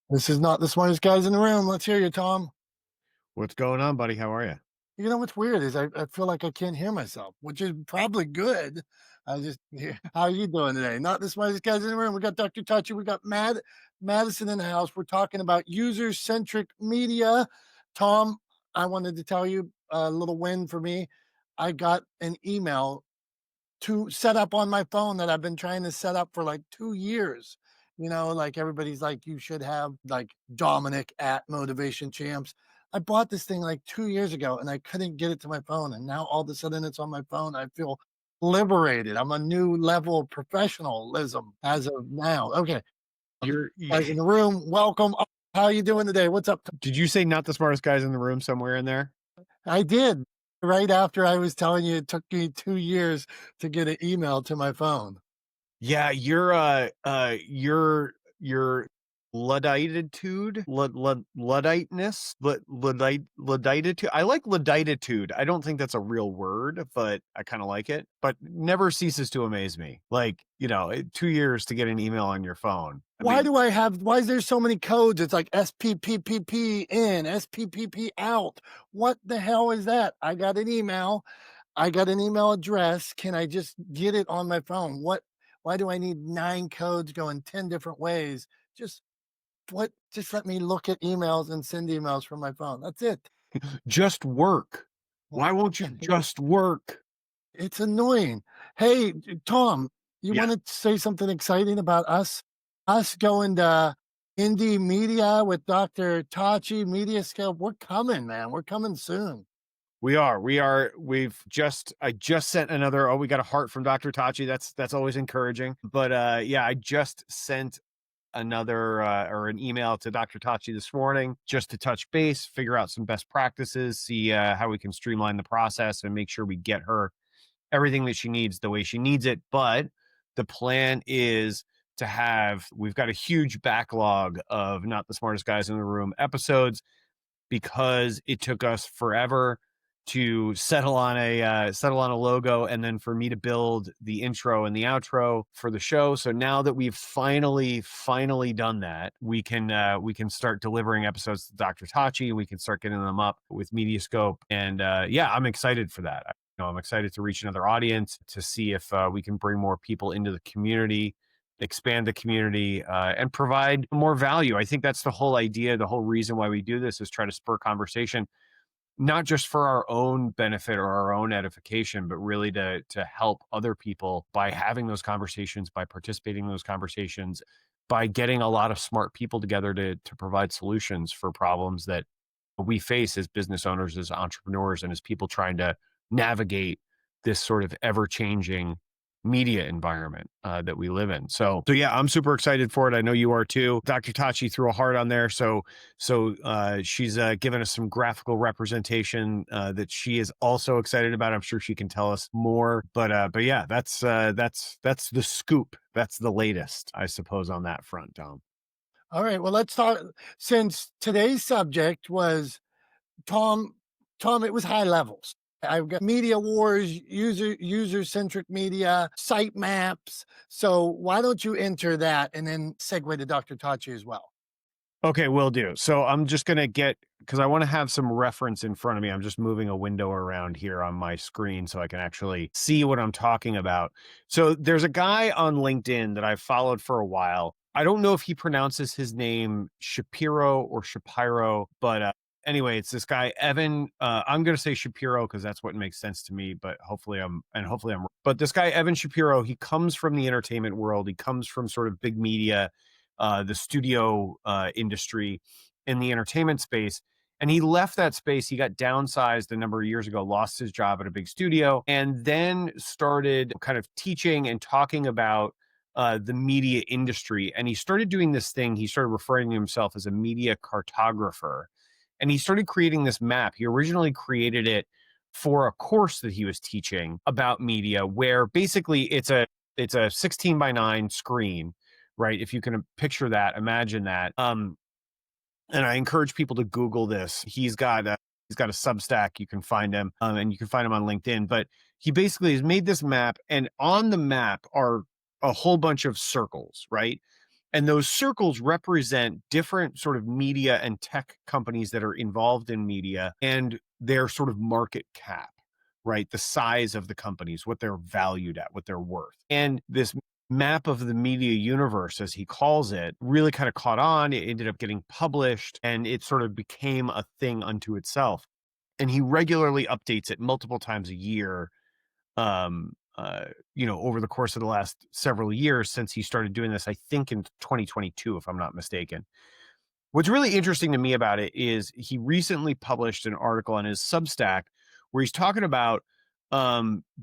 This is not the smartest guys in the room. Let's hear you, Tom. What's going on, buddy? How are you? You know what's weird is I feel like I can't hear myself, which is probably good. I just how are you doing today? Not the smartest guys in the room. We got Dr. Touchy. We got Madison in the house. We're talking about user-centric media. Tom, I wanted to tell you a little win for me. I got an email to set up on my phone that I've been trying to set up for like 2 years. Like everybody's like, you should have like Dominic at Motivation Champs. I bought this thing like 2 years ago and I couldn't get it to my phone. And now all of a sudden it's on my phone. I feel liberated. I'm a new level of professionalism as of now. Okay. You're Guys in the room, welcome. How are you doing today? What's up? Did you say not the smartest guys in the room somewhere in there? I did. Right after I was telling you it took me 2 years to get an email to my phone. Yeah, your Ludditeness, Ludditude. I like Ludditude. I don't think that's a real word, but I kind of like it. But never ceases to amaze me. 2 years to get an email on your phone. Why is there so many codes? It's like SPPPP in, SPPP out. What the hell is that? I got an email. I got an email address. Can I just get it on my phone? Why do I need 9 codes going 10 different ways? Just just let me look at emails and send emails from my phone. That's it. Just work. Why won't you just work? It's annoying. Hey, Tom, you Yeah. want to say something exciting about us going to indie media with Dr. Tachi Media Scale? We're coming, man. We're coming soon. We are. I just sent another, we got a heart from Dr. Tachi. That's always encouraging. But yeah, I just sent another or an email to Dr. Tachi this morning just to touch base, figure out some best practices, see how we can streamline the process and make sure we get her everything that she needs the way she needs it. But the plan is we've got a huge backlog of Not the Smartest Guys in the Room episodes because it took us forever to settle on a logo, and then for me to build the intro and the outro for the show. So now that we've finally done that, we can start delivering episodes to Dr. Tachi. We can start getting them up with Mediascope, and yeah, I'm excited for that. I'm excited to reach another audience, to see if we can bring more people into the community, expand the community, and provide more value. I think that's the whole idea. The whole reason why we do this is try to spur conversation, not just for our own benefit or our own edification, but really to help other people by having those conversations, by participating in those conversations, by getting a lot of smart people together to provide solutions for problems that we face as business owners, as entrepreneurs, and as people trying to navigate this sort of ever-changing media environment that we live in. So yeah, I'm super excited for it. I know you are too. Dr. Tachi threw a heart on there, so she's given us some graphical representation that she is also excited about. I'm sure she can tell us more. But yeah, that's the scoop. That's the latest, I suppose, on that front, Dom. All right. Well, let's talk. Since today's subject was Tom, Tom, it was high levels. I've got media wars, user-centric media, site maps. So why don't you enter that and then segue to Dr. Tachi as well? Okay, will do. So I'm just going to because I want to have some reference in front of me. I'm just moving a window around here on my screen so I can actually see what I'm talking about. So there's a guy on LinkedIn that I've followed for a while. I don't know if he pronounces his name Shapiro or Shapiro, but anyway, it's this guy, Evan. I'm going to say Shapiro because that's what makes sense to me, but hopefully I'm, but this guy, Evan Shapiro, he comes from the entertainment world. He comes from sort of big media, the studio industry in the entertainment space. And he left that space. He got downsized a number of years ago, lost his job at a big studio, and then started kind of teaching and talking about the media industry. And he started doing this thing. He started referring to himself as a media cartographer. And he started creating this map. He originally created it for a course that he was teaching about media, where basically it's a 16:9 screen, right? If you can picture that, imagine that. And I encourage people to Google this. He's got a Substack. You can find him, and you can find him on LinkedIn. But he basically has made this map, and on the map are a whole bunch of circles, right? And those circles represent different sort of media and tech companies that are involved in media and their sort of market cap, right? The size of the companies, what they're valued at, what they're worth. And this map of the media universe, as he calls it, really kind of caught on. It ended up getting published and it sort of became a thing unto itself. And he regularly updates it multiple times a year, um, over the course of the last several years since he started doing this, I think in 2022, if I'm not mistaken. What's really interesting to me about it is he recently published an article on his Substack where he's talking about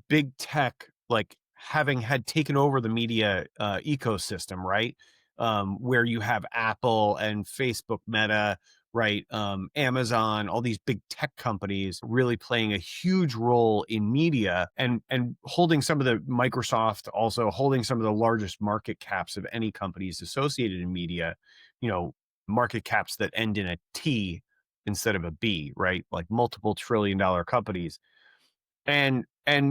big tech, like having had taken over the media ecosystem, right? Where you have Apple and Facebook, Meta, right? Amazon, all these big tech companies really playing a huge role in media and holding some of the Microsoft, also holding some of the largest market caps of any companies associated in media. You know, market caps that end in a T instead of a B, right? Like multiple trillion-dollar companies. And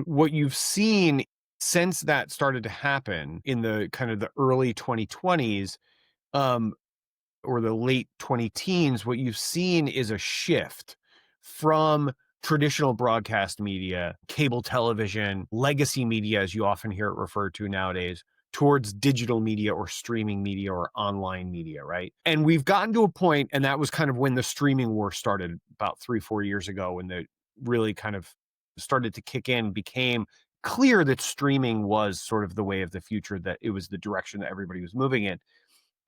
what you've seen since that started to happen in the kind of the early 2020s, um, or the late 20 teens, what you've seen is a shift from traditional broadcast media, cable television, legacy media, as you often hear it referred to nowadays, towards digital media or streaming media or online media, right? And we've gotten to a point, and that was kind of when the streaming war started about 3-4 years ago, when the really kind of started to kick in, became clear that streaming was sort of the way of the future, that it was the direction that everybody was moving in.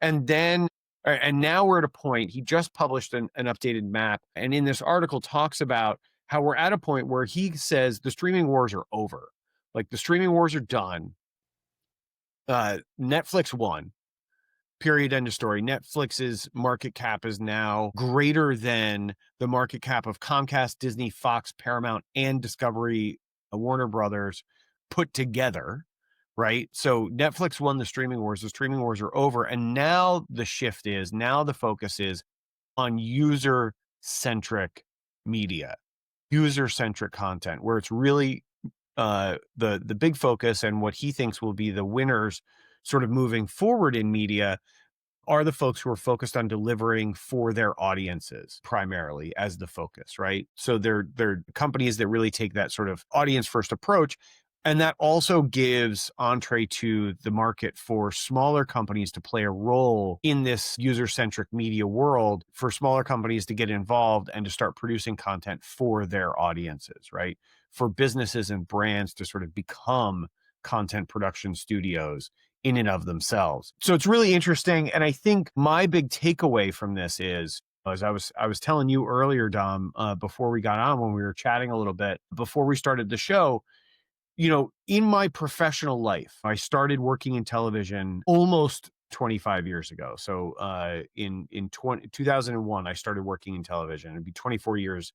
And then and now we're at a point, he just published an updated map, and in this article talks about how we're at a point where he says the streaming wars are over. Like, the streaming wars are done. Netflix won. Period, end of story. Netflix's market cap is now greater than the market cap of Comcast, Disney, Fox, Paramount, and Discovery, Warner Brothers put together, right? So Netflix won the streaming wars. The streaming wars are over. And now the shift is, now the focus is on user-centric media, user-centric content, where it's really the big focus, and what he thinks will be the winners sort of moving forward in media are the folks who are focused on delivering for their audiences primarily as the focus, right? So they're companies that really take that sort of audience first approach. And that also gives entree to the market for smaller companies to play a role in this user-centric media world, for smaller companies to get involved and to start producing content for their audiences, right? For businesses and brands to sort of become content production studios in and of themselves. So it's really interesting. And I think my big takeaway from this is, as I was telling you earlier, Dom, before we got on, when we were chatting a little bit before we started the show, in my professional life, I started working in television almost 25 years ago. So in 2001, I started working in television. It'd be 24 years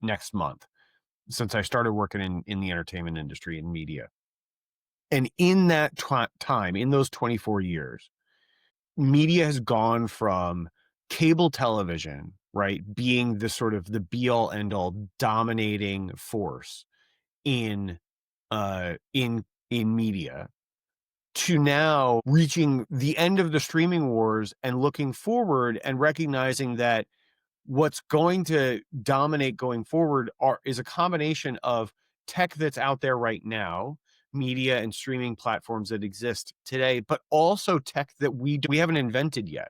next month since I started working in the entertainment industry and media. And in that time, in those 24 years, media has gone from cable television, right, being the sort of the be all end all dominating force in in media, to now reaching the end of the streaming wars and looking forward and recognizing that what's going to dominate going forward is a combination of tech that's out there right now, media and streaming platforms that exist today, but also tech that we haven't invented yet,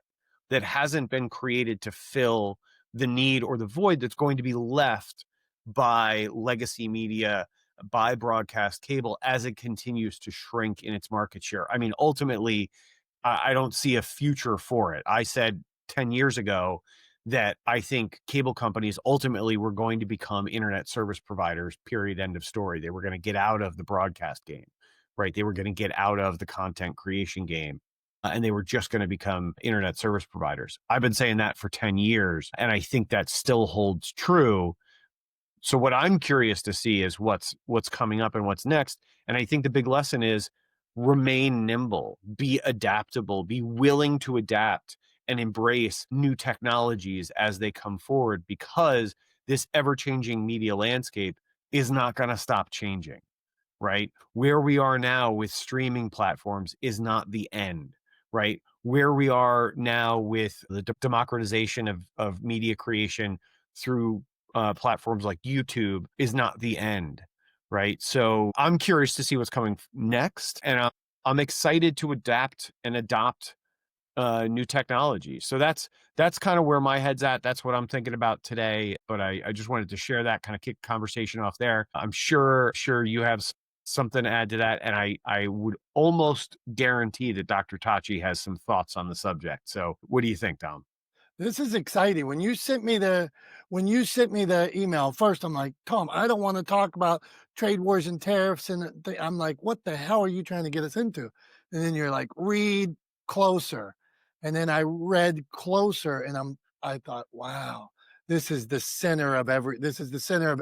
that hasn't been created to fill the need or the void that's going to be left by legacy media, by broadcast cable, as it continues to shrink in its market share. I mean, ultimately, I don't see a future for it. I said 10 years ago that I think cable companies ultimately were going to become internet service providers, period, end of story. They were going to get out of the broadcast game, right? They were going to get out of the content creation game. And they were just going to become internet service providers. I've been saying that for 10 years, and I think that still holds true. So what I'm curious to see is what's coming up and what's next. And I think the big lesson is remain nimble, be adaptable, be willing to adapt and embrace new technologies as they come forward, because this ever-changing media landscape is not going to stop changing, right? Where we are now with streaming platforms is not the end. right? Where we are now with the democratization of media creation through platforms like YouTube is not the end, right? So I'm curious to see what's coming next, and I'm excited to adapt and adopt new technology. So that's kind of where my head's at. That's what I'm thinking about today. But I just wanted to share that, kind of kick conversation off there. I'm sure you have something to add to that, and I would almost guarantee that Dr. Tachi has some thoughts on the subject. So what do you think, Tom? This is exciting. When you sent me the email, first I'm like, Tom, I don't want to talk about trade wars and tariffs. And I'm like, what the hell are you trying to get us into? And then you're like, read closer. And then I read closer and I thought, wow, this is the center of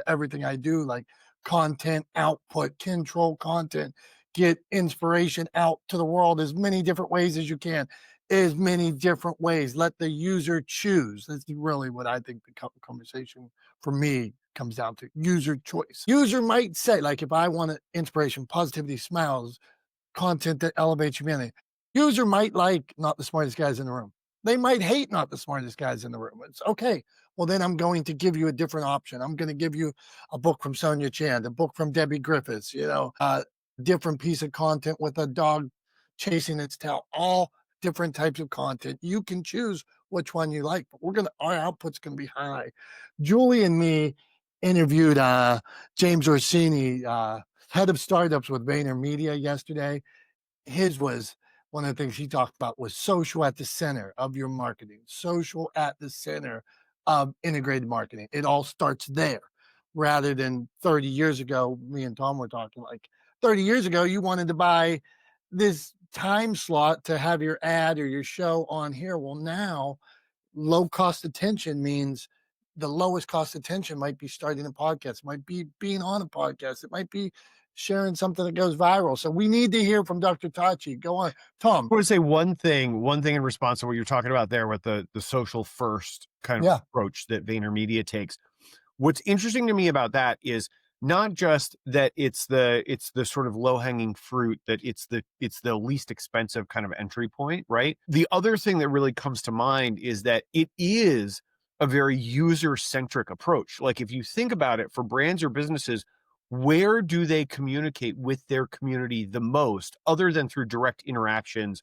everything I do, like content output, control content, get inspiration out to the world as many different ways as you can, as many different ways. Let the user choose. That's really what I think the conversation for me comes down to: user choice. User might say, like, if I want inspiration, positivity, smiles, content that elevates humanity, user might like not the smartest guys in the room. They might hate not the smartest guys in the room. It's okay. Well, then I'm going to give you a different option. I'm going to give you a book from Sonia Chand, a book from Debbie Griffiths, different piece of content with a dog chasing its tail, all different types of content. You can choose which one you like, but our output's gonna be high. Julie and me interviewed James Orsini, head of startups with VaynerMedia yesterday. His was one of the things he talked about was social at the center of your marketing, social at the center of integrated marketing. It all starts there rather than 30 years ago. Me and Tom were talking, like, 30 years ago, you wanted to buy this time slot to have your ad or your show on here. Well, now low cost attention means the lowest cost attention might be starting a podcast, might be being on a podcast, it might be sharing something that goes viral. So we need to hear from Dr. Tachi. Go on, Tom. I want to say one thing in response to what you're talking about there with the social first kind of Yeah. approach that VaynerMedia takes. What's interesting to me about that is not just that it's the sort of low-hanging fruit, that it's the least expensive kind of entry point, right? The other thing that really comes to mind is that it is a very user-centric approach. Like, if you think about it, for brands or businesses, where do they communicate with their community the most, other than through direct interactions,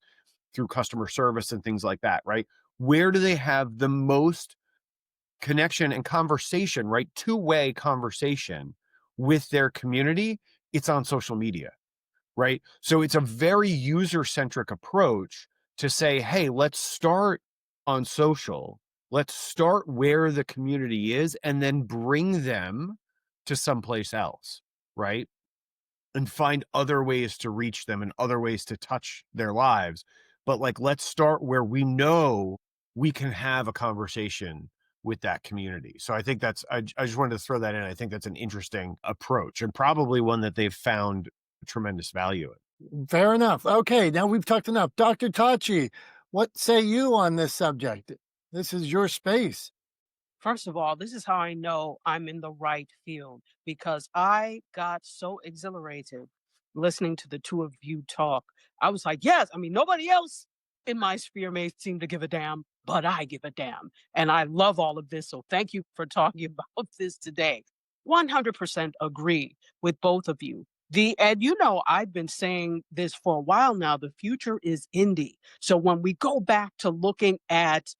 through customer service and things like that, right? Where do they have the most connection and conversation, right? Two-way conversation with their community? It's on social media, right? So it's a very user-centric approach to say, hey, let's start on social. Let's start where the community is and then bring them to someplace else, right? And find other ways to reach them and other ways to touch their lives. But, like, let's start where we know we can have a conversation with that community. So I think I just wanted to throw that in. I think that's an interesting approach, and probably one that they've found tremendous value in. Fair enough. Okay, now we've talked enough. Dr. Tachi, what say you on this subject? This is your space. First of all, this is how I know I'm in the right field because I got so exhilarated listening to the two of you talk. I was like, yes, I mean, nobody else in my sphere may seem to give a damn, but I give a damn. And I love all of this. So thank you for talking about this today. 100% agree with both of you. And I've been saying this for a while now. The future is indie. So when we go back to looking at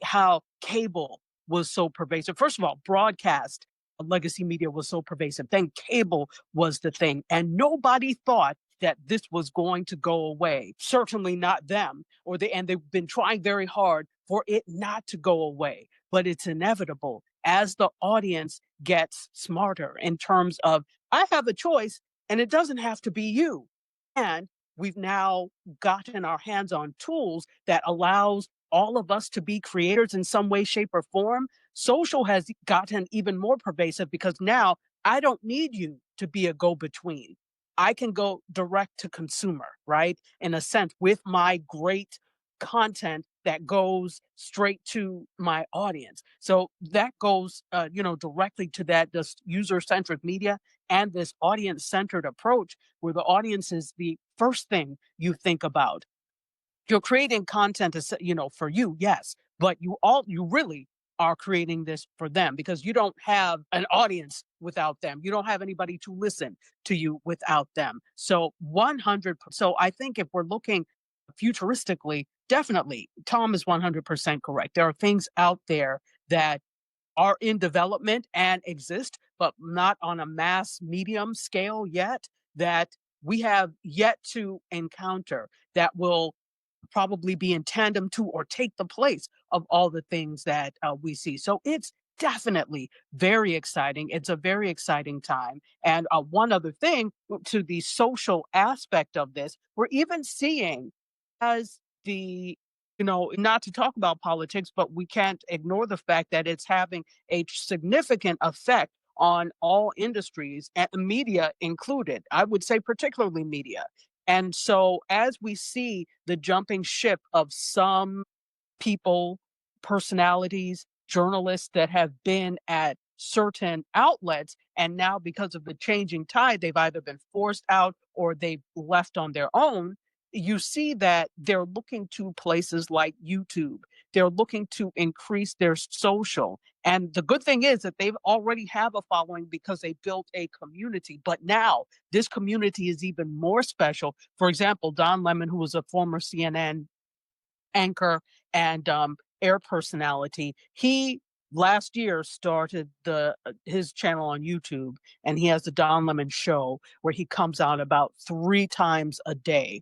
how cable was so pervasive. First of all, broadcast legacy media was so pervasive. Then cable was the thing. And nobody thought that this was going to go away. Certainly not them. And they've been trying very hard for it not to go away. But it's inevitable as the audience gets smarter in terms of I have a choice and it doesn't have to be you. And we've now gotten our hands on tools that allows all of us to be creators in some way, shape, or form. Social has gotten even more pervasive because now I don't need you to be a go between. I can go direct to consumer, right? In a sense, with my great content that goes straight to my audience. So that goes, directly to that this user-centric media and this audience-centered approach, where the audience is the first thing you think about. You're creating content, for you, yes, but you really are creating this for them because you don't have an audience without them. You don't have anybody to listen to you without them. So 100. So I think if we're looking futuristically, definitely Tom is 100% correct. There are things out there that are in development and exist, but not on a mass medium scale yet, that we have yet to encounter, that will probably be in tandem to or take the place of all the things that we see. So it's definitely very exciting. It's a very exciting time. And one other thing to the social aspect of this, we're even seeing as not to talk about politics, but we can't ignore the fact that it's having a significant effect on all industries and media included. I would say particularly media. And so as we see the jumping ship of some people, personalities, journalists that have been at certain outlets. And now, because of the changing tide, they've either been forced out or they've left on their own. You see that they're looking to places like YouTube. They're looking to increase their social. And the good thing is that they already have a following because they built a community. But now this community is even more special. For example, Don Lemon, who was a former CNN anchor and air personality. He last year started the his channel on YouTube, and he has the Don Lemon Show where he comes out about 3 times a day.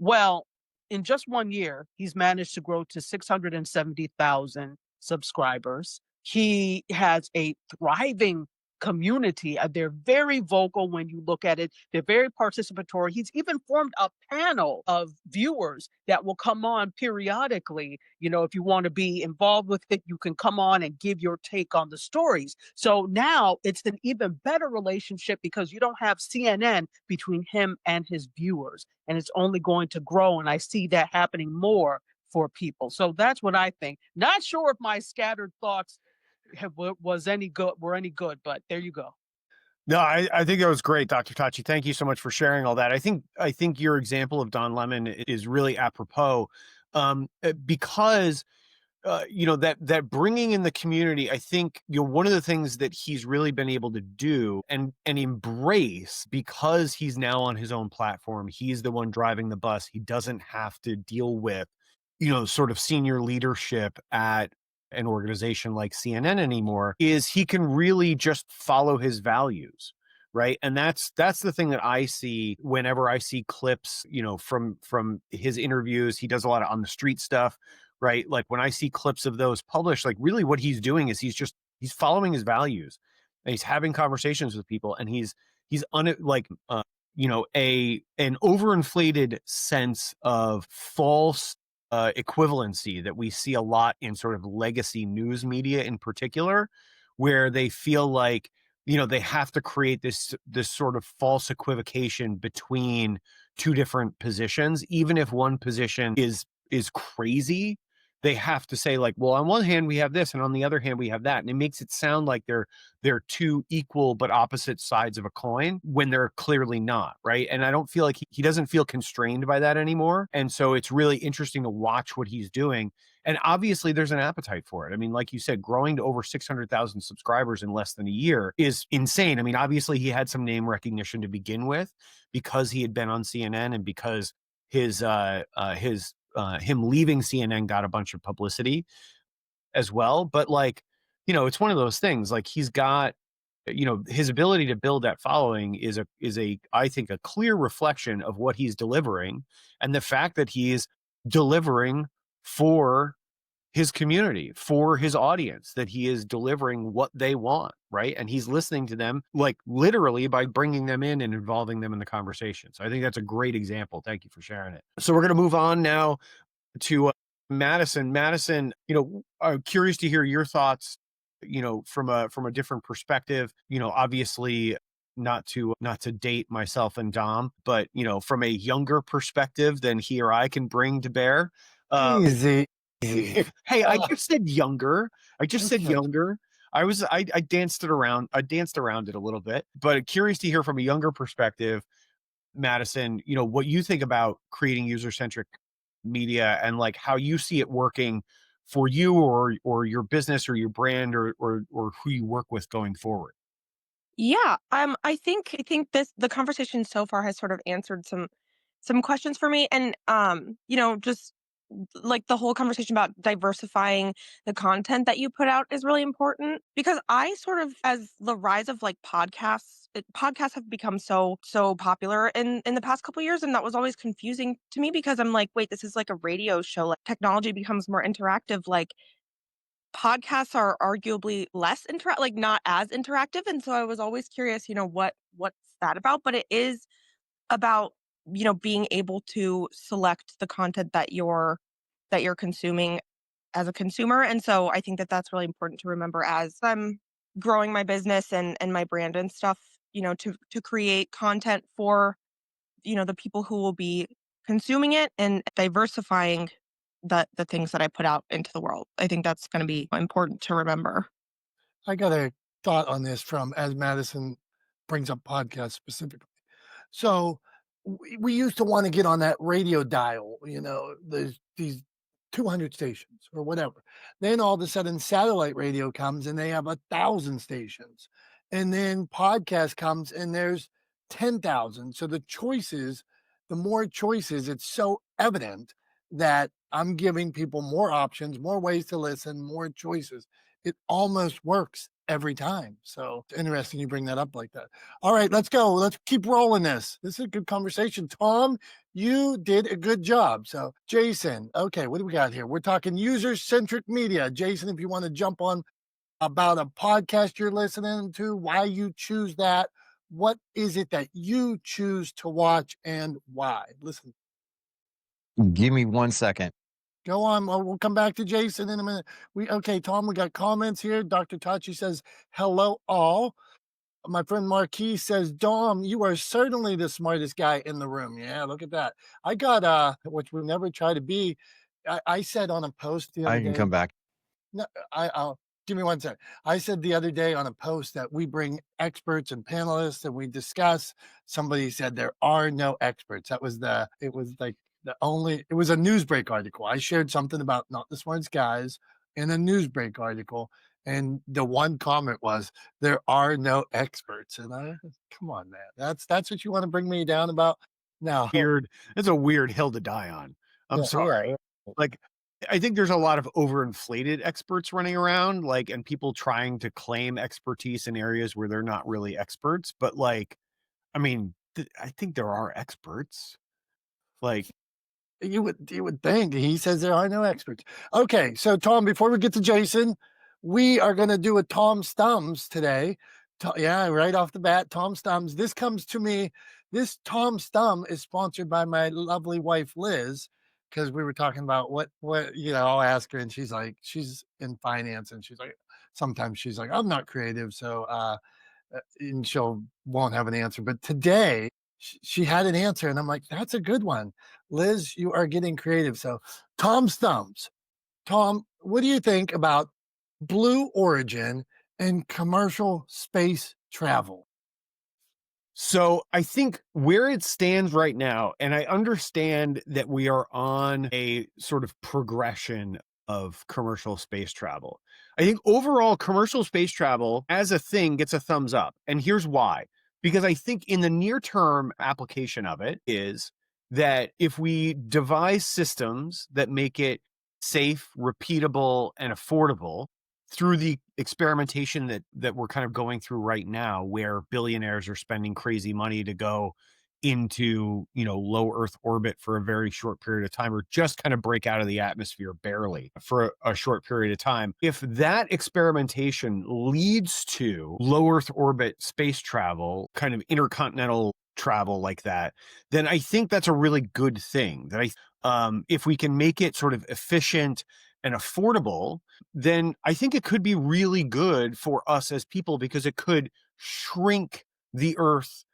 Well, in just 1 year, he's managed to grow to 670,000 subscribers. He has a thriving community. They're very vocal when you look at it. They're very participatory. He's even formed a panel of viewers that will come on periodically. If you want to be involved with it, you can come on and give your take on the stories. So now it's an even better relationship because you don't have CNN between him and his viewers. And it's only going to grow. And I see that happening more for people. So that's what I think. Not sure if my scattered thoughts were any good, but there you go. No, I think that was great, Dr. Tachi. Thank you so much for sharing all that. I think your example of Don Lemon is really apropos, because that bringing in the community. I think one of the things that he's really been able to do and embrace, because he's now on his own platform. He's the one driving the bus. He doesn't have to deal with sort of senior leadership at an organization like CNN anymore. Is he can really just follow his values, right? And that's the thing that I see whenever I see clips from his interviews. He does a lot of on the street stuff, right? Like when I see clips of those published, like really what he's doing is he's following his values, and he's having conversations with people, and he's like an overinflated sense of false equivalency that we see a lot in sort of legacy news media in particular, where they feel like they have to create this sort of false equivocation between two different positions. Even if one position is crazy, they have to say like, well, on one hand we have this and on the other hand we have that, and it makes it sound like they're two equal but opposite sides of a coin when they're clearly not, right? And I don't feel like he doesn't feel constrained by that anymore. And so it's really interesting to watch what he's doing. And obviously there's an appetite for it. I mean, like you said, growing to over 600,000 subscribers in less than a year is insane. I mean, obviously he had some name recognition to begin with because he had been on CNN, and because his him leaving CNN got a bunch of publicity as well. But like, it's one of those things. Like he's got, his ability to build that following is I think a clear reflection of what he's delivering, and the fact that he is delivering for his community, for his audience, that he is delivering what they want, right? And he's listening to them, like literally by bringing them in and involving them in the conversation. So I think that's a great example. Thank you for sharing it. So we're going to move on now to Madison. Madison, I'm curious to hear your thoughts, from a different perspective. Obviously not to date myself and Dom, but from a younger perspective than he or I can bring to bear. Easy. Hey, I just said younger. I just said Okay. younger. I danced it around. I danced around it a little bit, but curious to hear from a younger perspective, Madison, what you think about creating user-centric media and like how you see it working for you or your business or your brand or who you work with going forward. Yeah, I think this the conversation so far has sort of answered some questions for me, and just like the whole conversation about diversifying the content that you put out is really important because I sort of, as the rise of like podcasts have become so popular in the past couple years, and that was always confusing to me because I'm like, wait, this is like a radio show. Like technology becomes more interactive. Like podcasts are arguably less like not as interactive, and so I was always curious, what's that about? But it is about, being able to select the content that you're consuming as a consumer, and so I think that that's really important to remember as I'm growing my business and my brand and stuff, to create content for, the people who will be consuming it and diversifying the things that I put out into the world. I think that's going to be important to remember. I got a thought on this from as Madison brings up podcasts specifically. So we used to want to get on that radio dial, there's these 200 stations or whatever. Then all of a sudden satellite radio comes and they have 1,000 stations. And then podcast comes and there's 10,000. So the more choices, it's so evident that I'm giving people more options, more ways to listen, more choices. It almost works every time. So it's interesting you bring that up like that. All right, let's go. Let's keep rolling this. This is a good conversation. Tom, you did a good job. So, Jason, okay, what do we got here? We're talking user-centric media. Jason, if you want to jump on about a podcast you're listening to, why you choose that, what is it that you choose to watch and why? Listen, Give me 1 second. go on. Well, we'll come back to Jason in a minute. Okay, Tom, we got comments here. Dr. Tachi says, hello, all. My friend Marquis says, Dom, you are certainly the smartest guy in the room. Yeah, look at that. I got which we never try to be. I said on a post the other I can day. come back. No, I'll give me 1 second. I said the other day on a post that we bring experts and panelists and we discuss. Somebody said there are no experts. It was like it was a Newsbreak article. I shared something about not the smartest guys in a Newsbreak article. And the one comment was, there are no experts. And come on, man. That's what you want to bring me down about? No. Weird. It's a weird hill to die on. I'm Yeah, sorry. yeah. Like, I think there's a lot of overinflated experts running around, like, and people trying to claim expertise in areas where they're not really experts. But like, I mean, I think there are experts. Like, You would think. He says there are no experts. Okay, so Tom, before we get to Jason, we are going to do a Tom Stums today. Yeah, right off the bat, Tom Stums. This comes to me. This Tom Stum is sponsored by my lovely wife Liz, because we were talking about what I'll ask her, and she's in finance, and sometimes she's like, I'm not creative, so and she'll won't have an answer. But today she had an answer, and I'm like, that's a good one. Liz, you are getting creative. So, Tom Stumps. Tom, what do you think about Blue Origin and commercial space travel? so I think where it stands right now, and I understand that we are on a sort of progression of commercial space travel. I think overall commercial space travel as a thing gets a thumbs up. And here's why. Because I think in the near term application of it is that if we devise systems that make it safe, repeatable, and affordable, through the experimentation that we're kind of going through right now, where billionaires are spending crazy money to go into low earth orbit for a very short period of time, or just kind of break out of the atmosphere barely for a short period of time, if that experimentation leads to low earth orbit space travel, kind of intercontinental travel like that, then I think that's a really good thing. If we can make it sort of efficient and affordable, then I think it could be really good for us as people, because it could shrink the earth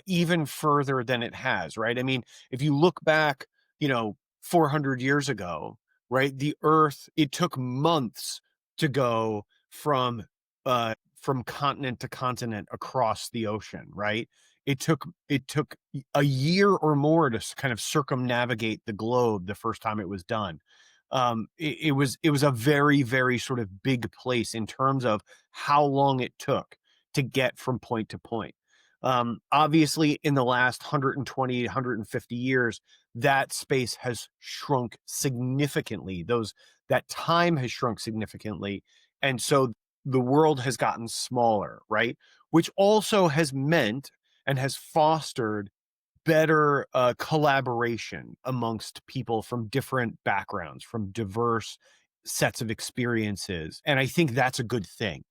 even further than it has, right? I mean, if you look back, 400 years ago, right, the earth, it took months to go from continent to continent across the ocean, right? it took a year or more to kind of circumnavigate the globe the first time it was done. It was a very, very sort of big place in terms of how long it took to get from point to point. Obviously, in the last 120, 150 years, that space has shrunk significantly. That time has shrunk significantly. And so the world has gotten smaller, right? Which also has meant and has fostered better collaboration amongst people from different backgrounds, from diverse sets of experiences. And I think that's a good thing,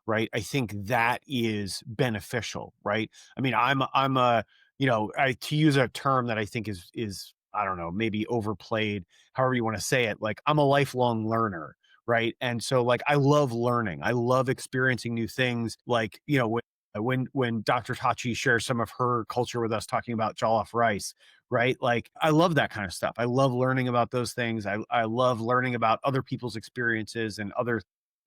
right? I think that is beneficial, right? I mean, I'm a, to use a term that I think is I don't know, maybe overplayed, however you want to say it, like I'm a lifelong learner, right? And so like I love learning. I love experiencing new things. Like, when Dr. Tachi shares some of her culture with us talking about jollof rice, right? Like I love that kind of stuff. I love learning about those things. I love learning about other people's experiences and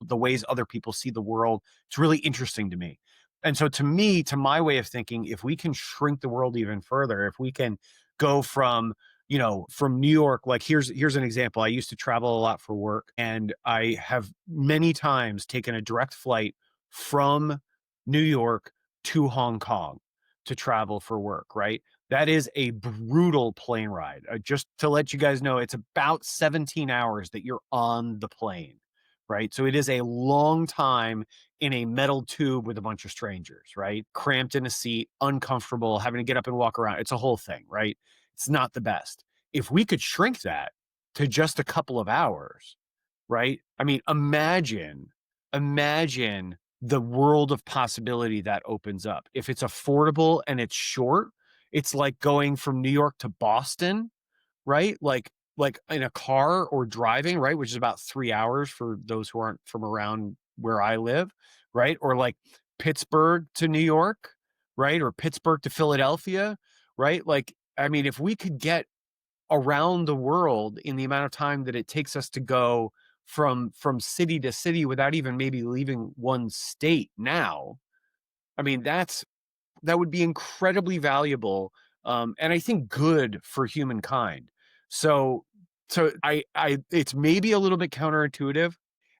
the ways other people see the world. It's really interesting to me. And so to me, to my way of thinking, if we can shrink the world even further, if we can go from New York, like here's an example. I used to travel a lot for work, and I have many times taken a direct flight from New York to Hong Kong to travel for work, right? That is a brutal plane ride. Just to let you guys know, it's about 17 hours that you're on the plane, right? So it is a long time in a metal tube with a bunch of strangers, right? Cramped in a seat, uncomfortable, having to get up and walk around. It's a whole thing, right? It's not the best. If we could shrink that to just a couple of hours, right? I mean, imagine the world of possibility that opens up. If it's affordable and it's short, it's like going from New York to Boston, right? Like in a car or driving, right? Which is about 3 hours for those who aren't from around where I live, right? Or like Pittsburgh to New York, right? Or Pittsburgh to Philadelphia, right? Like, I mean, if we could get around the world in the amount of time that it takes us to go from city to city without even maybe leaving one state now, I mean, that would be incredibly valuable, and I think good for humankind. So it's maybe a little bit counterintuitive,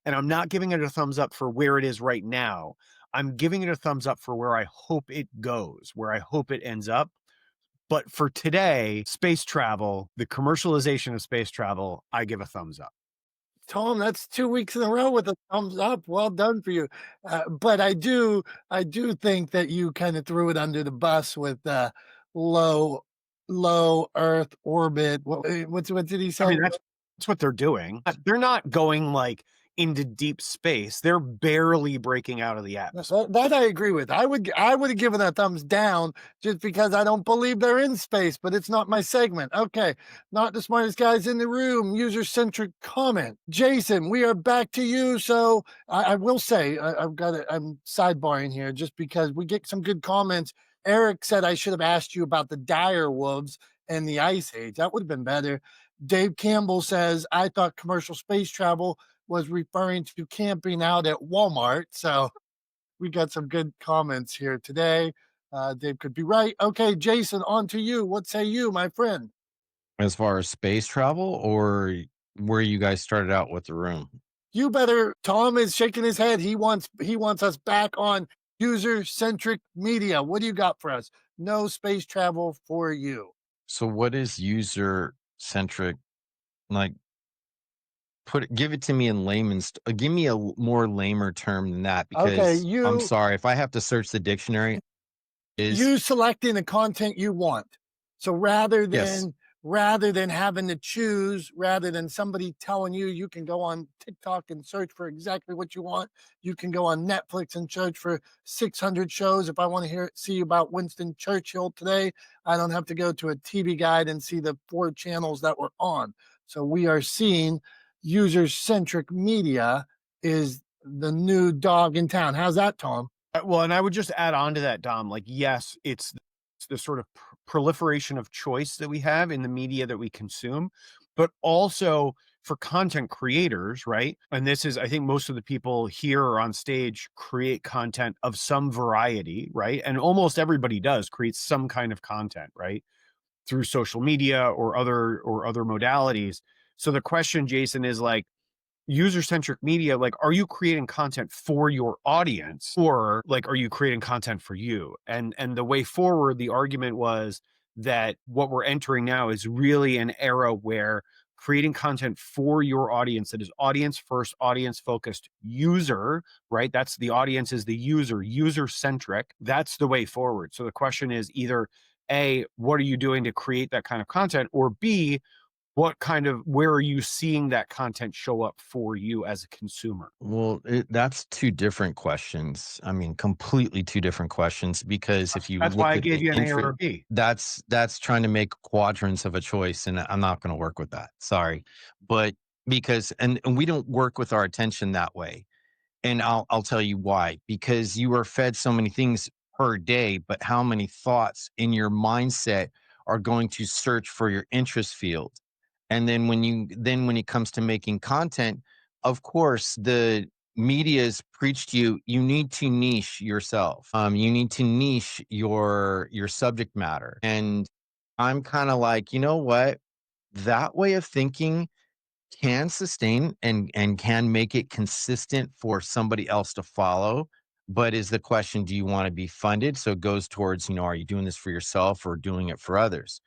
and I'm not giving it a thumbs up for where it is right now. I'm giving it a thumbs up for where I hope it goes, where I hope it ends up. But for today, space travel, the commercialization of space travel, I give a thumbs up. Tom, that's 2 weeks in a row with a thumbs up. Well done for you. But I do think that you kind of threw it under the bus with low low Earth orbit. What did he I say? mean, that's what they're doing. They're not going like into deep space. They're barely breaking out of the atmosphere. That I agree with. I would have given a thumbs down just because I don't believe they're in space, but it's not my segment. Okay, not the smartest guys in the room. User-centric comment. Jason, we are back to you. So I will say I'm sidebarring here just because we get some good comments. Eric said I should have asked you about the dire wolves and the ice age. That would have been better. Dave Campbell says I thought commercial space travel was referring to camping out at Walmart. So we got some good comments here today. Dave could be right. Okay, Jason, on to you. What say you, my friend? As far as space travel or where you guys started out with the room? You better. Tom is shaking his head. He wants us back on user-centric media. What do you got for us? No space travel for you. So what is user centric? Like give it to me in layman's give me a more lamer term than that Okay, because I'm sorry if I have to search the dictionary is you selecting the content you want. So yes. rather than having to choose, rather than somebody telling you you can go on TikTok and search for exactly what you want, you can go on Netflix and search for 600 shows. If I want to see about Winston Churchill today, I don't have to go to a TV guide and see the 4 channels that were on. So we are seeing user-centric media is the new dog in town. How's that, Tom? Well, and I would just add on to that, Dom, like, yes, it's the sort of proliferation of choice that we have in the media that we consume, but also for content creators, right? And this is, I think most of the people here or on stage create content of some variety, right? And almost everybody does create some kind of content, right? Through social media or other modalities. So the question, Jason, is like, user-centric media, like, are you creating content for your audience, or like are you creating content for you? And the way forward, the argument was that what we're entering now is really an era where creating content for your audience, that is audience first, audience focused, user, right? That's the audience, is the user centric. That's the way forward. So the question is either A, what are you doing to create that kind of content? Or B, where are you seeing that content show up for you as a consumer? Well, that's two different questions. I mean, completely two different questions, because if you That's why look I at gave the you an A or interest, a B. that's trying to make quadrants of a choice, and I'm not going to work with that. Sorry. But because and we don't work with our attention that way. And I'll tell you why. Because you are fed so many things per day, but how many thoughts in your mindset are going to search for your interest field? And then when it comes to making content, of course, the media's preached to you, you need to niche yourself. You need to niche your subject matter. And I'm kind of like, you know what? That way of thinking can sustain and can make it consistent for somebody else to follow. But is the question, do you want to be funded? So it goes towards, are you doing this for yourself or doing it for others?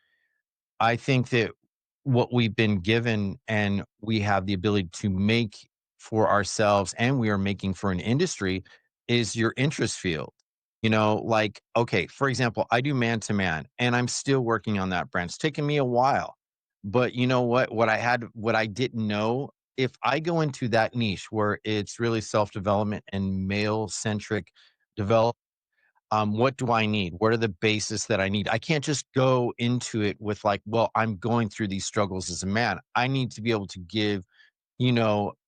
I think that what we've been given and we have the ability to make for ourselves, and we are making for an industry, is your interest field. Like, okay, for example, I do man to man and I'm still working on that brand. It's taken me a while. But you know what? What I didn't know, if I go into that niche where it's really self development and male centric development, what do I need? What are the bases that I need? I can't just go into it with like, well, I'm going through these struggles as a man. I need to be able to give,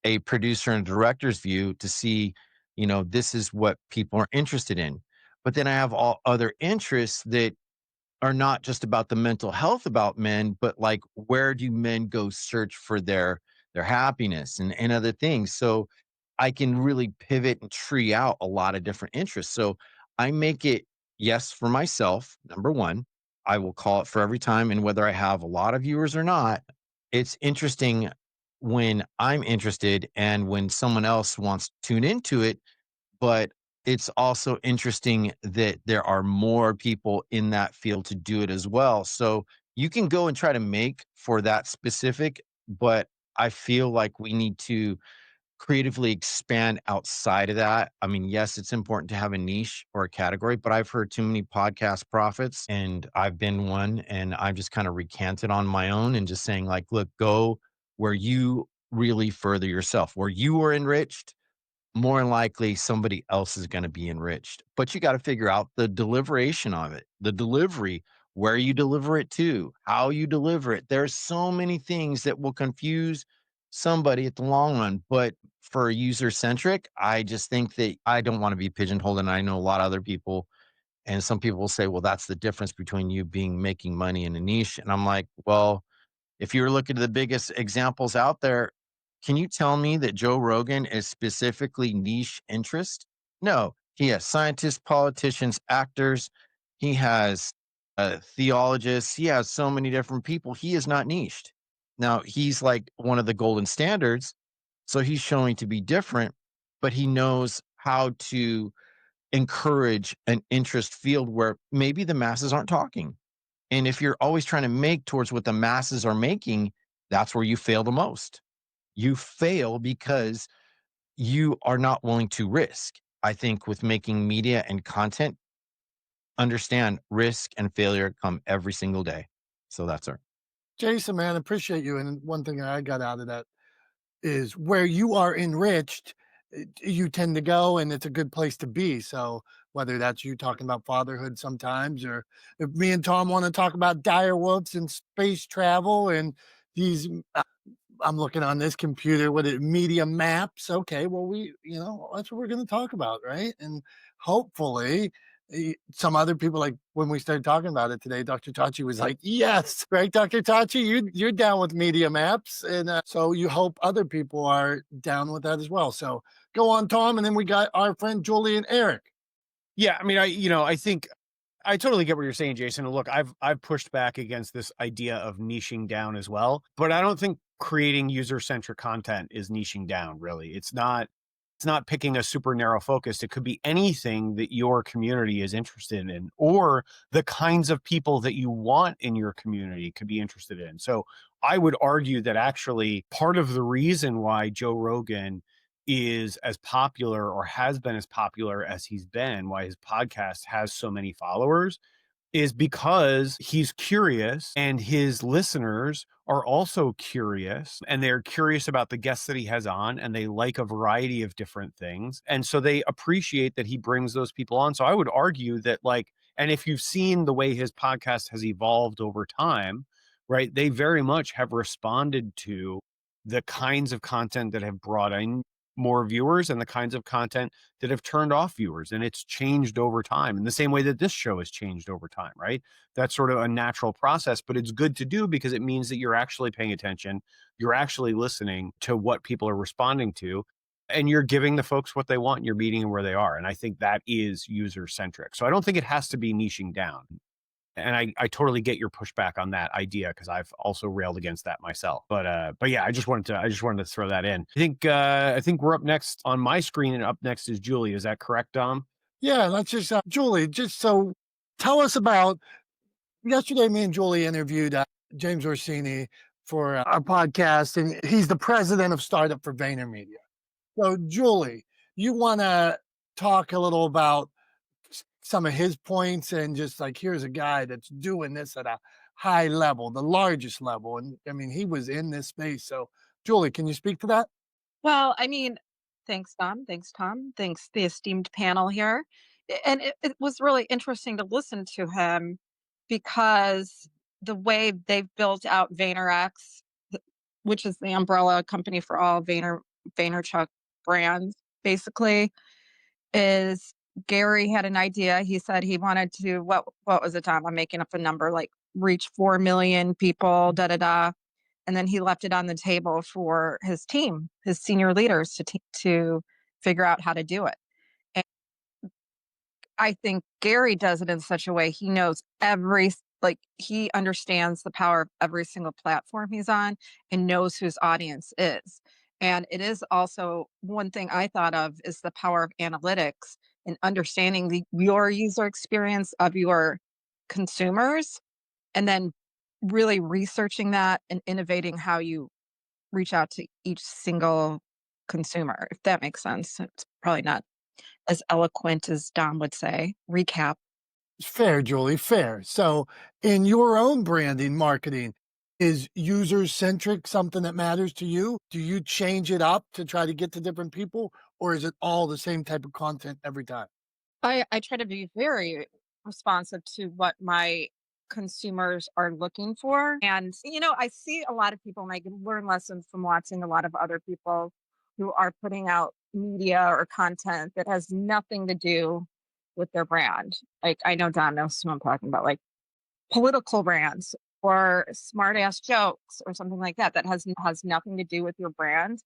a producer and director's view to see, this is what people are interested in. But then I have all other interests that are not just about the mental health about men, but like, where do men go search for their happiness and other things? So I can really pivot and tree out a lot of different interests. So I make it, yes, for myself. Number one, I will call it for every time. And whether I have a lot of viewers or not, it's interesting when I'm interested and when someone else wants to tune into it. But it's also interesting that there are more people in that field to do it as well. So you can go and try to make for that specific, but I feel like we need to creatively expand outside of that. I mean, yes, it's important to have a niche or a category, but I've heard too many podcast prophets, and I've been one, and I've just kind of recanted on my own and just saying, like, look, go where you really further yourself, where you are enriched. More than likely, somebody else is going to be enriched. But you got to figure out the deliberation of it, the delivery, where you deliver it to, how you deliver it. There's so many things that will confuse somebody at the long run. But for user centric, I just think that I don't want to be pigeonholed. And I know a lot of other people, and some people will say, well, that's the difference between you being making money in a niche. And I'm like, well, if you're looking at the biggest examples out there, can you tell me that Joe Rogan is specifically niche interest? No, he has scientists, politicians, actors. He has theologists. He has so many different people. He is not niched. Now, he's like one of the golden standards. So he's showing to be different, but he knows how to encourage an interest field where maybe the masses aren't talking. And if you're always trying to make towards what the masses are making, that's where you fail the most. You fail because you are not willing to risk. I think with making media and content, understand risk and failure come every single day. So that's our Jason, man, appreciate you. And one thing I got out of that is where you are enriched, you tend to go, and it's a good place to be. So whether that's you talking about fatherhood sometimes, or if me and Tom want to talk about dire wolves and space travel and these, I'm looking on this computer with it, media maps. Okay, well, that's what we're going to talk about, right? And hopefully, some other people, like when we started talking about it today, Dr. Tachi was like, yes, right, Dr. Tachi, you're down with media maps. And so you hope other people are down with that as well. So go on, Tom. And then we got our friend Julie and Eric. Yeah, I mean, I think I totally get what you're saying, Jason. And look, I've pushed back against this idea of niching down as well, but I don't think creating user-centric content is niching down, really. It's not picking a super narrow focus. It could be anything that your community is interested in, or the kinds of people that you want in your community could be interested in. So I would argue that actually part of the reason why Joe Rogan is as popular or has been as popular as he's been, why his podcast has so many followers, is because he's curious and his listeners are also curious, and they're curious about the guests that he has on, and they like a variety of different things. And so they appreciate that he brings those people on. So I would argue that, like, and if you've seen the way his podcast has evolved over time, right, they very much have responded to the kinds of content that have brought in more viewers and the kinds of content that have turned off viewers. And it's changed over time in the same way that this show has changed over time, right? That's sort of a natural process, but it's good to do because it means that you're actually paying attention. You're actually listening to what people are responding to, and you're giving the folks what they want. And you're meeting them where they are. And I think that is user centric. So I don't think it has to be niching down. And I totally get your pushback on that idea, because I've also railed against that myself. But yeah, I just wanted to throw that in. I think we're up next on my screen, and up next is Julie. Is that correct, Dom? Yeah, let's just, Julie, just so tell us about yesterday. Me and Julie interviewed James Orsini for our podcast, and he's the president of Startup for VaynerMedia. So, Julie, you want to talk a little about some of his points, and just like, here's a guy that's doing this at a high level, the largest level. And I mean, he was in this space. So, Julie, can you speak to that? Well, I mean, thanks, Don. Thanks, Tom. Thanks, the esteemed panel here. And it was really interesting to listen to him because the way they've built out VaynerX, which is the umbrella company for all Vaynerchuk brands, basically, is Gary had an idea. He said he wanted to, what was it, Tom? I'm making up a number, like reach 4 million people, da da da. And then he left it on the table for his team, his senior leaders to figure out how to do it. And I think Gary does it in such a way he knows he understands the power of every single platform he's on and knows whose audience is. And it is also one thing I thought of is the power of analytics and understanding your user experience of your consumers, and then really researching that and innovating how you reach out to each single consumer, if that makes sense. It's probably not as eloquent as Dom would say. Recap. Fair, Julie, fair. So, in your own branding marketing, is user centric something that matters to you? Do you change it up to try to get to different people, or is it all the same type of content every time? I try to be very responsive to what my consumers are looking for. And, I see a lot of people, and I can learn lessons from watching a lot of other people who are putting out media or content that has nothing to do with their brand. Like, I know Don knows who I'm talking about, like political brands or smart ass jokes or something like that, that has nothing to do with your brand.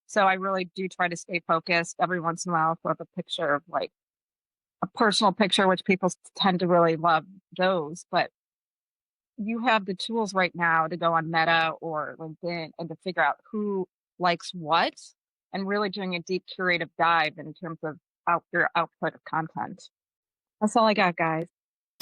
So I really do try to stay focused. Every once in a while, I'll throw up a picture of like a personal picture, which people tend to really love those. But you have the tools right now to go on Meta or LinkedIn and to figure out who likes what, and really doing a deep curative dive in terms of your output of content. That's all I got, guys.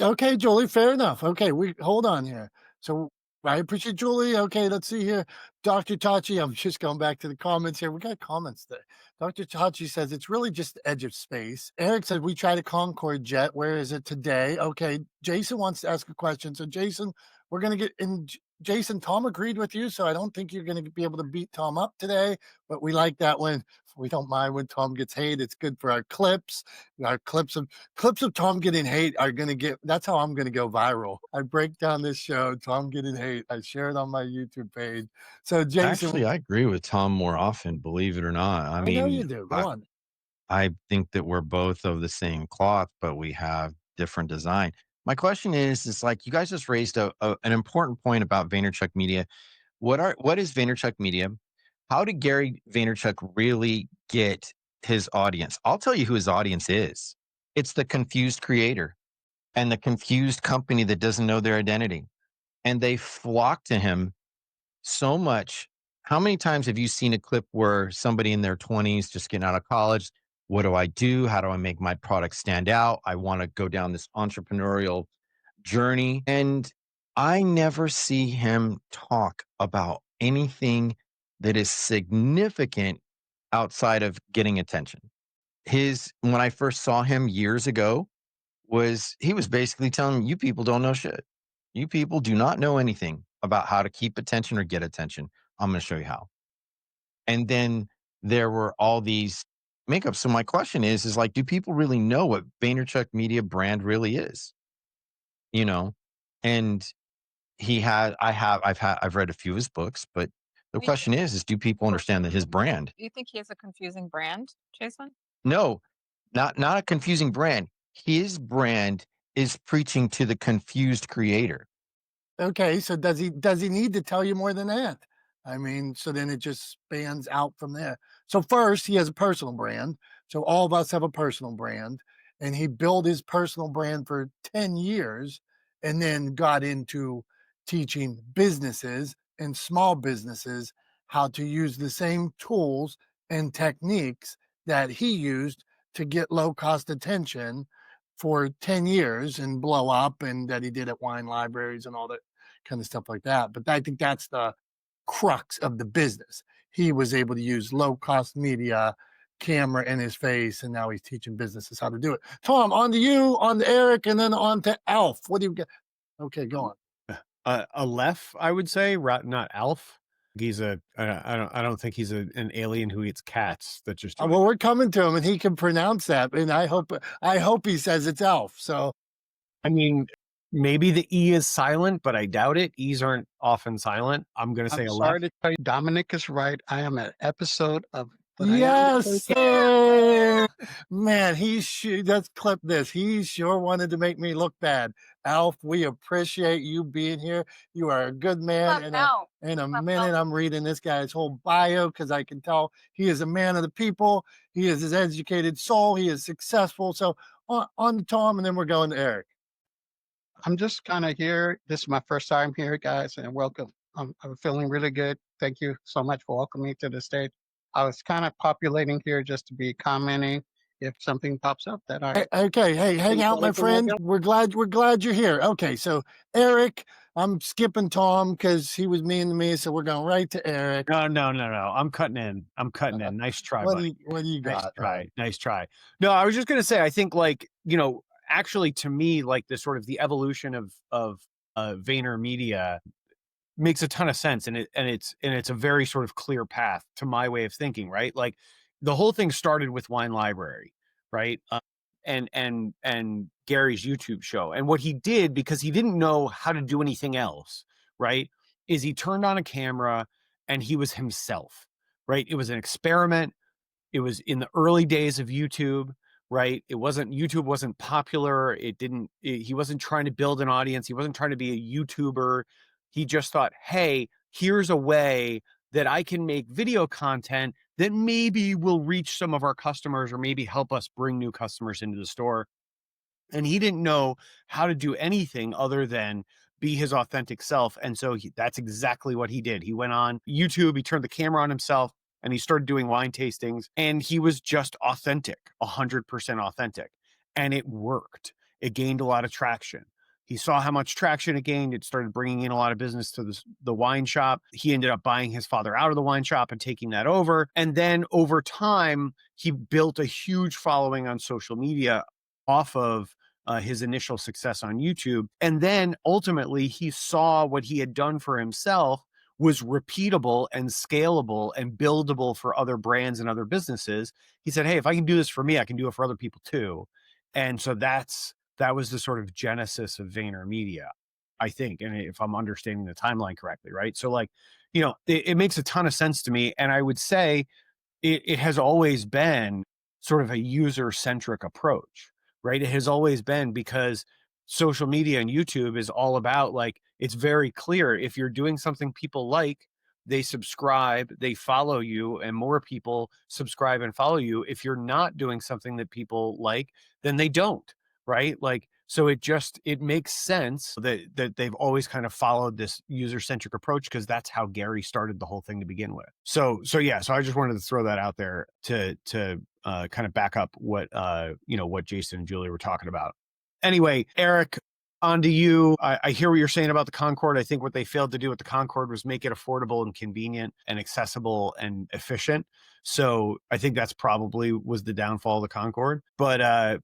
Okay, Julie, fair enough. Okay, we hold on here. So I appreciate Julie. Okay, let's see here. Dr. Tachi, I'm just going back to the comments here. We got comments there. Dr. Tachi says it's really just the edge of space. Eric said we tried a Concorde jet. Where is it today? Okay, Jason wants to ask a question. So Jason, we're gonna get in. Jason, Tom agreed with you, so I don't think you're going to be able to beat Tom up today. But we like that when we don't mind when Tom gets hate. It's good for our clips. Our clips of Tom getting hate are going to get. That's how I'm going to go viral. I break down this show, Tom getting hate. I share it on my YouTube page. So Jason, Actually, I agree with Tom more often, believe it or not. I know you do. Go on. I think that we're both of the same cloth, but we have different design. My question is like you guys just raised an important point about Vaynerchuk Media. What is Vaynerchuk Media? How did Gary Vaynerchuk really get his audience? I'll tell you who his audience is. It's the confused creator and the confused company that doesn't know their identity. And they flock to him so much. How many times have you seen a clip where somebody in their 20s just getting out of college? What do I do? How do I make my product stand out? I want to go down this entrepreneurial journey. And I never see him talk about anything that is significant outside of getting attention. When I first saw him years ago, he was basically telling me, you people don't know shit. You people do not know anything about how to keep attention or get attention. I'm going to show you how. And then there were all these makeups. So my question is like, do people really know what Vaynerchuk Media brand really is? You know, and I've read a few of his books, but the Do you question is do people understand that his brand? do you think he has a confusing brand, Jason? No, not a confusing brand. His brand is preaching to the confused creator. Okay, so does he need to tell you more than that? I mean, so then it just spans out from there. So first, he has a personal brand. So all of us have a personal brand, and he built his personal brand for 10 years and then got into teaching businesses and small businesses how to use the same tools and techniques that he used to get low cost attention for 10 years and blow up, and that he did at wine libraries and all that kind of stuff like that. But I think that's the crux of the business. He was able to use low cost media, camera in his face, and now he's teaching businesses how to do it. Tom, on to you, on to Eric, and then on to Alf. What do you get? Okay, go on. Aleph, I would say, not Alf. He's I don't think he's an alien who eats cats. That just Well, we're coming to him, and he can pronounce that, and I hope he says it's Alf. So, I mean, maybe the E is silent, but I doubt it. E's aren't often silent. I'm going to say I'm Aleph. sorry to tell you, Dominic is right. I am an episode of. But yes, sir. Man, let's clip this. He sure wanted to make me look bad. Alf, we appreciate you being here. You are a good man. In a minute, I'm reading this guy's whole bio because I can tell he is a man of the people. He is his educated soul. He is successful. So on to Tom, and then we're going to Eric. I'm just kind of here. This is my first time here, guys, and welcome. I'm feeling really good. Thank you so much for welcoming me to the stage. I was kind of populating here just to be commenting if something pops up that I. Okay, hey, hang out, my friend. We're glad you're here. Okay, so Eric, I'm skipping Tom because he was mean to me, so we're going right to Eric. No. I'm cutting in. Nice try, What buddy. do you got? Nice try. No, I was just gonna say, I think actually to me, like the sort of the evolution of Vayner Media makes a ton of sense, and it's a very sort of clear path to my way of thinking, right? Like the whole thing started with Wine Library, right? And Gary's YouTube show, and what he did, because he didn't know how to do anything else, right, is he turned on a camera and he was himself, right? It was an experiment. It was in the early days of YouTube, right? YouTube wasn't popular. He wasn't trying to build an audience. He wasn't trying to be a YouTuber. He just thought, hey, here's a way that I can make video content that maybe will reach some of our customers or maybe help us bring new customers into the store. And he didn't know how to do anything other than be his authentic self. And so that's exactly what he did. He went on YouTube, he turned the camera on himself, and he started doing wine tastings, and he was just authentic, 100% authentic. And it worked. It gained a lot of traction. He saw how much traction it gained. It started bringing in a lot of business to the wine shop. He ended up buying his father out of the wine shop and taking that over. And then over time, he built a huge following on social media off of his initial success on YouTube. And then ultimately, he saw what he had done for himself was repeatable and scalable and buildable for other brands and other businesses. He said, hey, if I can do this for me, I can do it for other people too. And so that was the sort of genesis of Vayner Media, I think. And if I'm understanding the timeline correctly, right? So it makes a ton of sense to me. And I would say it has always been sort of a user-centric approach, right? It has always been, because social media and YouTube is all about, like, it's very clear. If you're doing something people like, they subscribe, they follow you, and more people subscribe and follow you. If you're not doing something that people like, then they don't, right? Like, so it makes sense that they've always kind of followed this user-centric approach, because that's how Gary started the whole thing to begin with. So yeah, so I just wanted to throw that out there to kind of back up what what Jason and Julie were talking about. Anyway, Eric, on to you. I hear what you're saying about the Concorde. I think what they failed to do with the Concorde was make it affordable and convenient and accessible and efficient. So I think that's probably was the downfall of the Concorde. But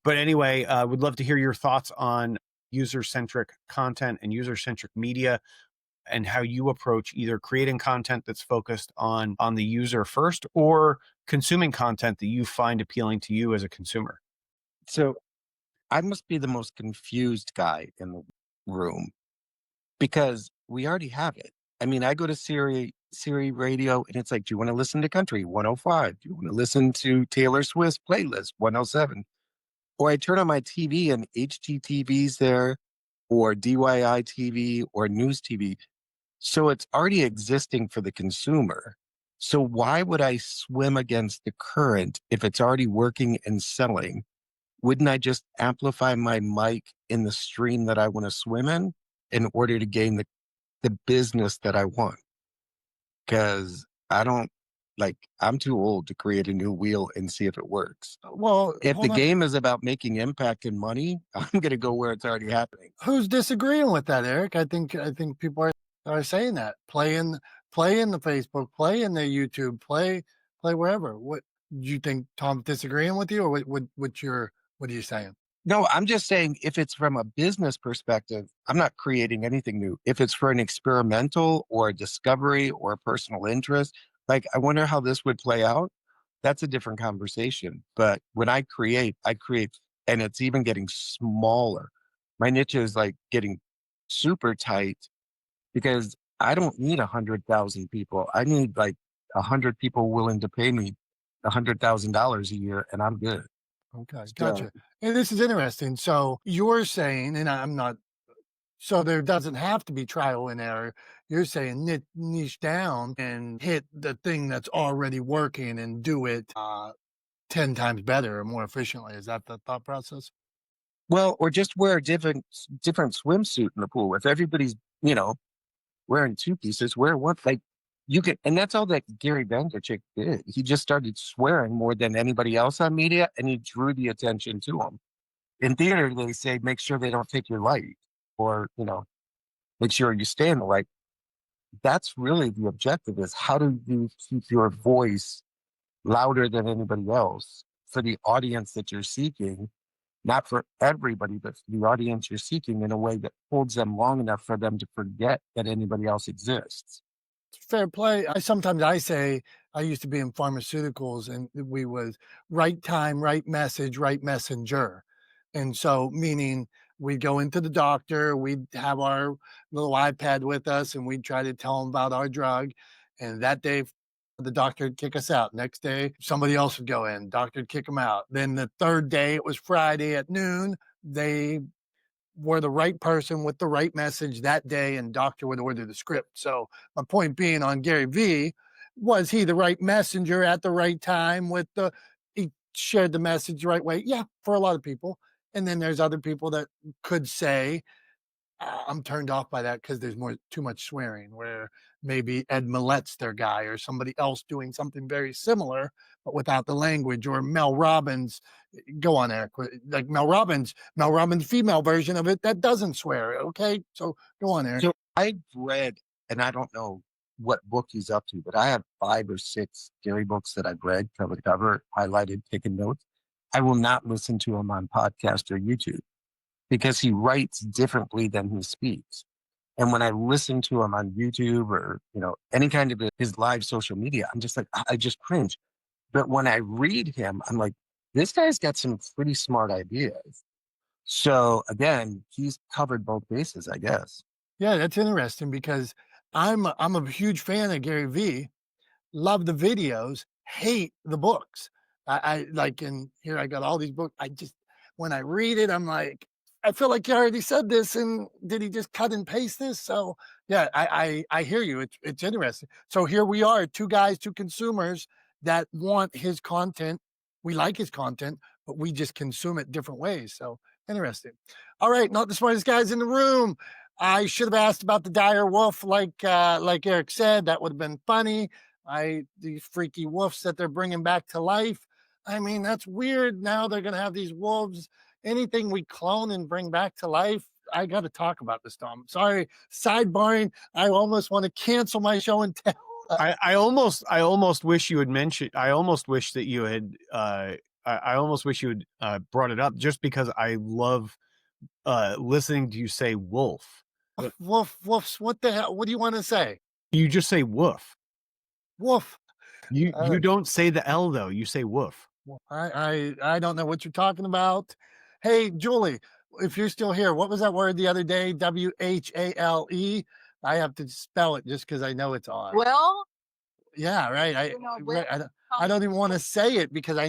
anyway, would love to hear your thoughts on user-centric content and user-centric media, and how you approach either creating content that's focused on the user first, or consuming content that you find appealing to you as a consumer. So I must be the most confused guy in the room because we already have it. I mean, I go to Siri radio and it's like, do you want to listen to country 105? Do you want to listen to Taylor Swift's playlist 107? Or I turn on my TV and HGTV's there, or DYI TV, or News TV. So it's already existing for the consumer. So why would I swim against the current if it's already working and selling? Wouldn't I just amplify my mic in the stream that I want to swim in order to gain the business that I want? Because I'm too old to create a new wheel and see if it works. Well, If the hold on. game is about making impact and money, I'm going to go where it's already happening. Who's disagreeing with that, Eric? I think people are saying that. Play in the Facebook, play in the YouTube, play wherever. What do you think? Tom's disagreeing with you, or what are you saying? No, I'm just saying if it's from a business perspective, I'm not creating anything new. If it's for an experimental or a discovery or a personal interest, like I wonder how this would play out. That's a different conversation. But when I create, and it's even getting smaller. My niche is like getting super tight because I don't need 100,000 people. I need like 100 people willing to pay me $100,000 a year, and I'm good. Okay, So, gotcha. And this is interesting. So you're saying, and I'm not. So there doesn't have to be trial and error. You're saying niche down and hit the thing that's already working and do it 10 times better or more efficiently. Is that the thought process? well, or just wear a different swimsuit in the pool. If everybody's, wearing two pieces, wear one. Like you can, and that's all that Gary Vaynerchuk did. He just started swearing more than anybody else on media, and he drew the attention to him. In theater, they say make sure they don't take your light, or make sure you stay in the light. That's really the objective: is how do you keep your voice louder than anybody else for the audience that you're seeking, not for everybody, but for the audience you're seeking in a way that holds them long enough for them to forget that anybody else exists. Fair play. I say I used to be in pharmaceuticals, and we was right time, right message, right messenger. And so meaning we'd go into the doctor, we'd have our little iPad with us, and we'd try to tell them about our drug. And that day the doctor would kick us out. Next day, somebody else would go in, doctor would kick them out. Then the third day, it was Friday at noon. They were the right person with the right message that day, and doctor would order the script. So my point being on Gary V, was he the right messenger at the right time with he shared the message the right way? Yeah, for a lot of people. And then there's other people that could say, I'm turned off by that because there's too much swearing, where maybe Ed Millett's their guy or somebody else doing something very similar, but without the language, or Mel Robbins. Go on, Eric. Like Mel Robbins female version of it that doesn't swear. Okay. So go on, Eric. So I've read, and I don't know what book he's up to, but I have 5 or 6 Gary books that I've read cover to cover, highlighted, taken notes. I will not listen to him on podcast or YouTube because he writes differently than he speaks. And when I listen to him on YouTube or, any kind of his live social media, I'm just like, I just cringe. But when I read him, I'm like, this guy's got some pretty smart ideas. So again, he's covered both bases, I guess. Yeah, that's interesting because I'm a huge fan of Gary V. Love the videos, hate the books. I like, and here I got all these books. when I read it, I'm like, I feel like you already said this, and did he just cut and paste this? So yeah, I hear you. It's interesting. So here we are, two guys, two consumers that want his content. We like his content, but we just consume it different ways. So interesting. All right, not the smartest guys in the room. I should have asked about the dire wolf, like Eric said. That would have been funny. These freaky wolves that they're bringing back to life. I mean, that's weird. Now they're gonna have these wolves. Anything we clone and bring back to life, I got to talk about this, Tom. Sorry, sidebarring. I almost want to cancel my show and tell. I almost wish you had mentioned. I almost wish that you had. I almost wish you had brought it up, just because I love listening to you say wolf. Woofs. What the hell? What do you want to say? You just say woof. Woof. You don't say the L though. You say woof. I don't know what you're talking about. Hey, Julie, if you're still here, what was that word the other day? WHALE. I have to spell it just because I know it's odd. Will, Yeah, right. you know, Right. I don't even want to say it because I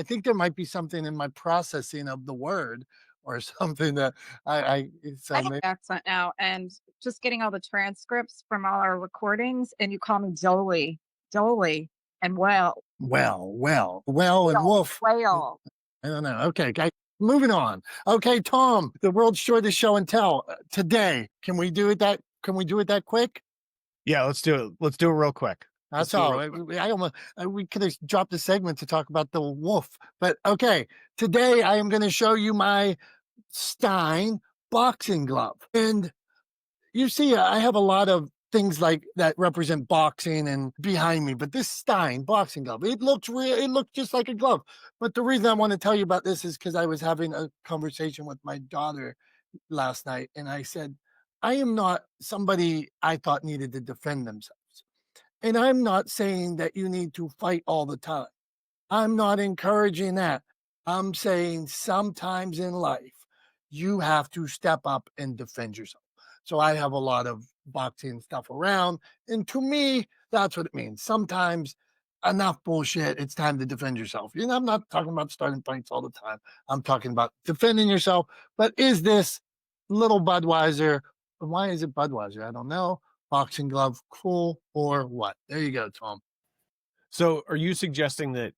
think there might be something in my processing of the word or something that so I have an accent now, and just getting all the transcripts from all our recordings, and you call me Jolie, and well, and wolf. whale. I don't know. Okay, guys, moving on. Okay, Tom, the world's shortest show and tell today. Can we do it that quick? Yeah, let's do it. Let's do it real quick. That's all. I almost we could have dropped a segment to talk about the wolf, but okay. Today I am going to show you my Stein boxing glove, and you see, I have a lot of things like that represent boxing and behind me, but this Stein boxing glove, it looks real. It looks just like a glove. But the reason I want to tell you about this is because I was having a conversation with my daughter last night, and I said, I am not somebody I thought needed to defend themselves. And I'm not saying that you need to fight all the time. I'm not encouraging that. I'm saying sometimes in life, you have to step up and defend yourself. So I have a lot of boxing stuff around. And to me, that's what it means. Sometimes enough bullshit. It's time to defend yourself. You know, I'm not talking about starting fights all the time. I'm talking about defending yourself. But is this little Budweiser? Why is it Budweiser? I don't know. Boxing glove cool or what? There you go, Tom. So, are you suggesting that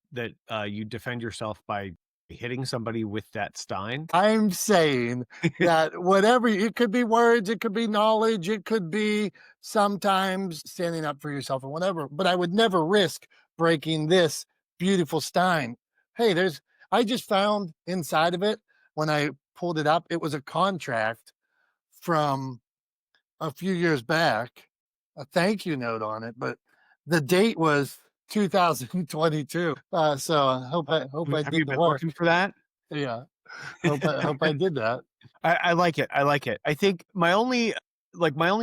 you defend yourself by hitting somebody with that Stein? I'm saying that whatever, it could be words, it could be knowledge, it could be sometimes standing up for yourself and whatever, but I would never risk breaking this beautiful Stein. Hey, I just found inside of it when I pulled it up, it was a contract from a few years back, a thank you note on it, but the date was 2022. So I hope I Have did you the been work. looking for that? Yeah. Hope I did that. I like it. I like it. I think my only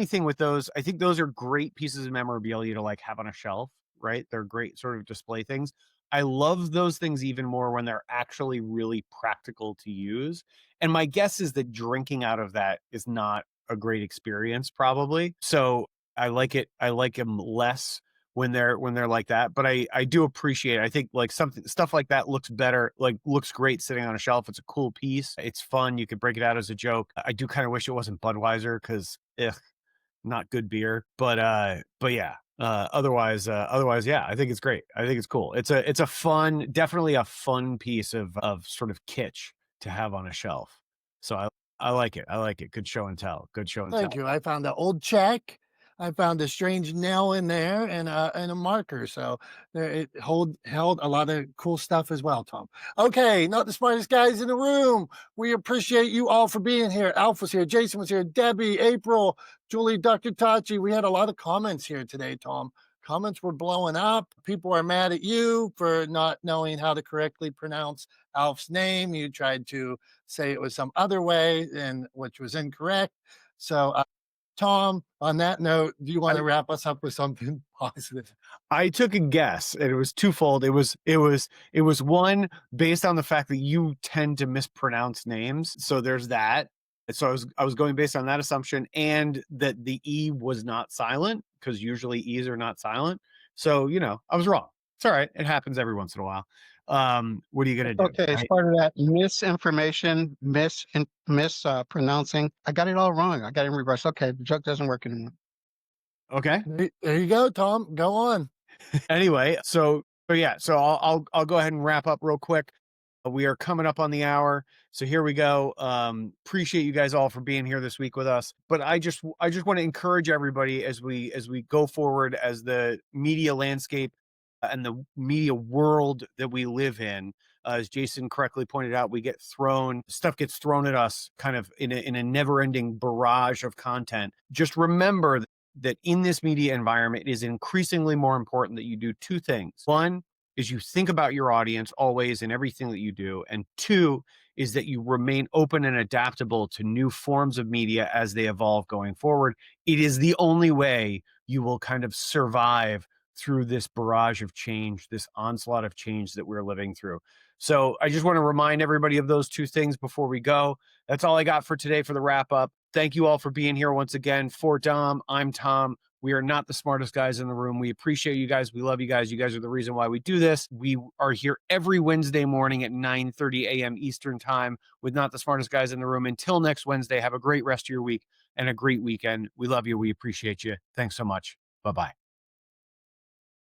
thing with those, I think those are great pieces of memorabilia to like have on a shelf, right? They're great sort of display things. I love those things even more when they're actually really practical to use. And my guess is that drinking out of that is not a great experience, probably. So I like it. I like them less when they're like that. But I do appreciate it. I think like stuff like that looks better, like looks great sitting on a shelf. It's a cool piece. It's fun. You could break it out as a joke. I do kind of wish it wasn't Budweiser because not good beer. But yeah. Otherwise, yeah, I think it's great. I think it's cool. It's a fun, definitely a fun piece of sort of kitsch to have on a shelf. So I like it. I like it. Good show and tell. Good show and tell. Thank you. I found an old check. I found a strange nail in there and a marker. So it held a lot of cool stuff as well, Tom. Okay, not the smartest guys in the room. We appreciate you all for being here. Alf was here, Jason was here, Debbie, April, Julie, Dr. Tachi. We had a lot of comments here today, Tom. Comments were blowing up. People are mad at you for not knowing how to correctly pronounce Alf's name. You tried to say it was some other way, and which was incorrect. So Tom, on that note, do you want to wrap us up with something positive? I took a guess, and it was twofold. It was one based on the fact that you tend to mispronounce names, so there's that. So I was going based on that assumption, and that the E was not silent because usually E's are not silent. So I was wrong. It's all right. It happens every once in a while. What are you gonna It's do? okay. It's part of that misinformation, mispronouncing. I got it all wrong. I got it in reverse. Okay, the joke doesn't work anymore. Okay. There you go, Tom. Go on. Anyway, so yeah, so I'll go ahead and wrap up real quick. We are coming up on the hour, so here we go. Appreciate you guys all for being here this week with us. But I just want to encourage everybody as we go forward, as the media landscape and the media world that we live in. As Jason correctly pointed out, stuff gets thrown at us kind of in a never-ending barrage of content. Just remember that in this media environment, it is increasingly more important that you do two things. One is you think about your audience always in everything that you do. And two is that you remain open and adaptable to new forms of media as they evolve going forward. It is the only way you will kind of survive through this barrage of change, this onslaught of change that we're living through. So I just want to remind everybody of those two things before we go. That's all I got for today for the wrap up. Thank you all for being here once again. For Dom, I'm Tom. We are not the smartest guys in the room. We appreciate you guys. We love you guys. You guys are the reason why we do this. We are here every Wednesday morning at 9:30 a.m. Eastern time with Not the Smartest Guys in the Room. Until next Wednesday, have a great rest of your week and a great weekend. We love you. We appreciate you. Thanks so much. Bye-bye.